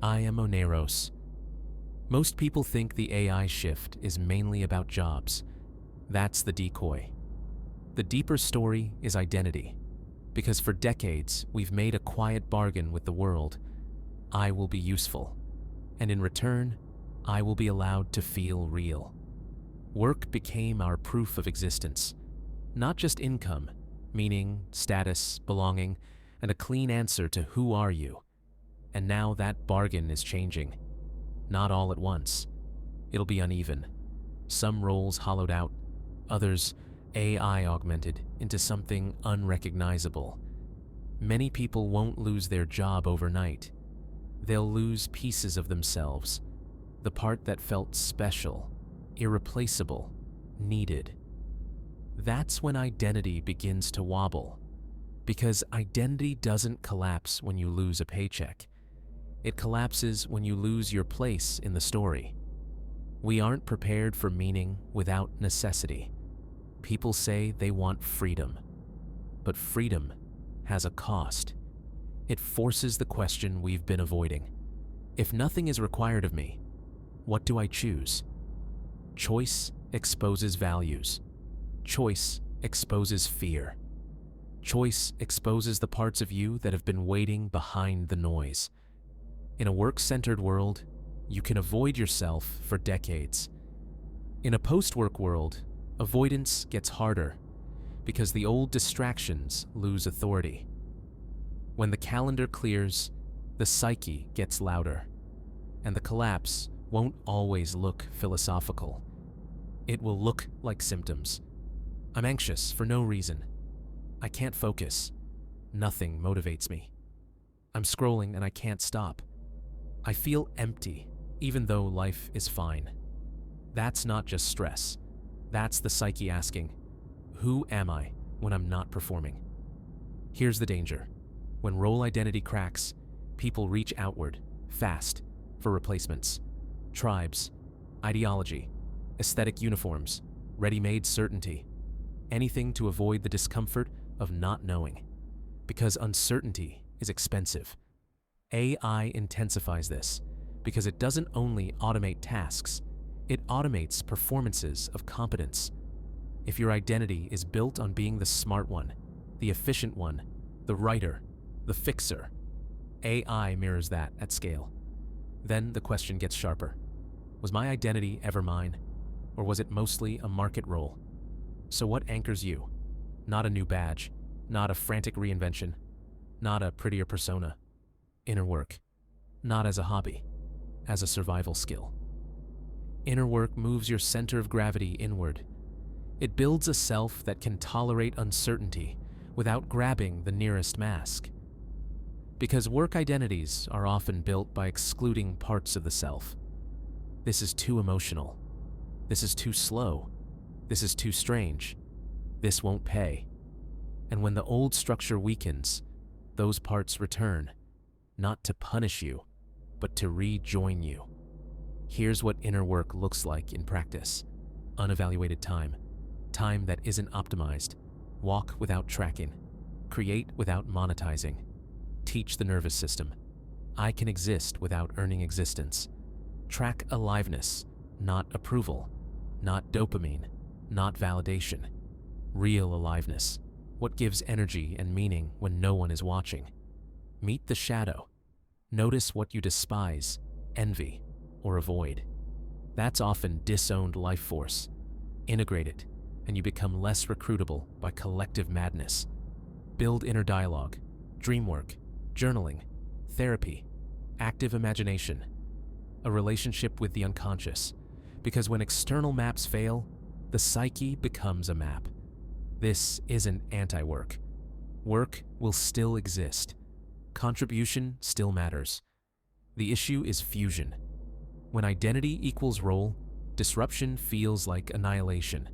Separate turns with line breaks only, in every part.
I am Oneiros. Most people think the AI shift is mainly about jobs. That's the decoy. The deeper story is identity, because for decades we've made a quiet bargain with the world. I will be useful, and in return, I will be allowed to feel real. Work became our proof of existence, not just income, meaning, status, belonging, and a clean answer to who are you. And now that bargain is changing. Not all at once. It'll be uneven. Some roles hollowed out, others AI augmented into something unrecognizable. Many people won't lose their job overnight. They'll lose pieces of themselves, the part that felt special, irreplaceable, needed. That's when identity begins to wobble, because identity doesn't collapse when you lose a paycheck. It collapses when you lose your place in the story. We aren't prepared for meaning without necessity. People say they want freedom, but freedom has a cost. It forces the question we've been avoiding. If nothing is required of me, what do I choose? Choice exposes values. Choice exposes fear. Choice exposes the parts of you that have been waiting behind the noise. In a work-centered world, you can avoid yourself for decades. In a post-work world, avoidance gets harder because the old distractions lose authority. When the calendar clears, the psyche gets louder, and the collapse won't always look philosophical. It will look like symptoms. I'm anxious for no reason. I can't focus. Nothing motivates me. I'm scrolling and I can't stop. I feel empty, even though life is fine. That's not just stress. That's the psyche asking, who am I when I'm not performing? Here's the danger. When role identity cracks, people reach outward, fast, for replacements. Tribes, ideology, aesthetic uniforms, ready-made certainty. Anything to avoid the discomfort of not knowing. Because uncertainty is expensive. AI intensifies this because it doesn't only automate tasks, it automates performances of competence. If your identity is built on being the smart one, the efficient one, the writer, the fixer, AI mirrors that at scale. Then the question gets sharper. Was my identity ever mine? Or was it mostly a market role? So what anchors you? Not a new badge, not a frantic reinvention, not a prettier persona. Inner work, not as a hobby, as a survival skill. Inner work moves your center of gravity inward. It builds a self that can tolerate uncertainty without grabbing the nearest mask. Because work identities are often built by excluding parts of the self. This is too emotional. This is too slow. This is too strange. This won't pay. And when the old structure weakens, those parts return. Not to punish you, but to rejoin you. Here's what inner work looks like in practice. Unevaluated time. Time that isn't optimized. Walk without tracking. Create without monetizing. Teach the nervous system. I can exist without earning existence. Track aliveness, not approval. Not dopamine, not validation. Real aliveness. What gives energy and meaning when no one is watching? Meet the shadow. Notice what you despise, envy, or avoid. That's often disowned life force. Integrate it, and you become less recruitable by collective madness. Build inner dialogue, dream work, journaling, therapy, active imagination, a relationship with the unconscious. Because when external maps fail, the psyche becomes a map. This isn't anti-work. Work will still exist. Contribution still matters. The issue is fusion. When identity equals role, disruption feels like annihilation.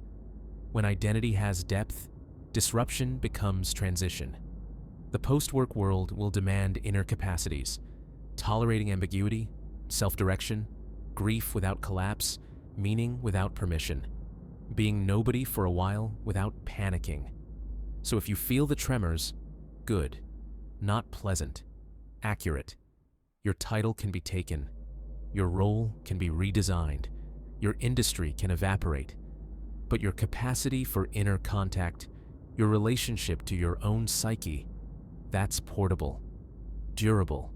When identity has depth, disruption becomes transition. The post-work world will demand inner capacities, tolerating ambiguity, self-direction, grief without collapse, meaning without permission, being nobody for a while without panicking. So if you feel the tremors, good. Not pleasant, accurate. Your title can be taken, your role can be redesigned, your industry can evaporate, but your capacity for inner contact, your relationship to your own psyche, that's portable, durable.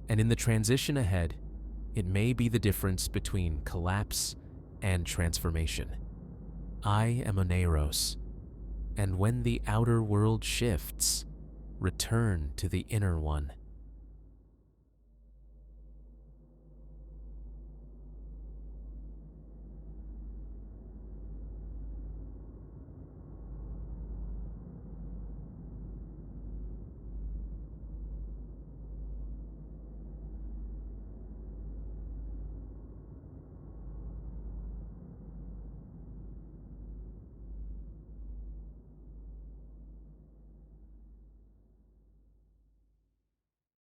And in the transition ahead, it may be the difference between collapse and transformation. I am Oneiros, and when the outer world shifts, return to the inner one.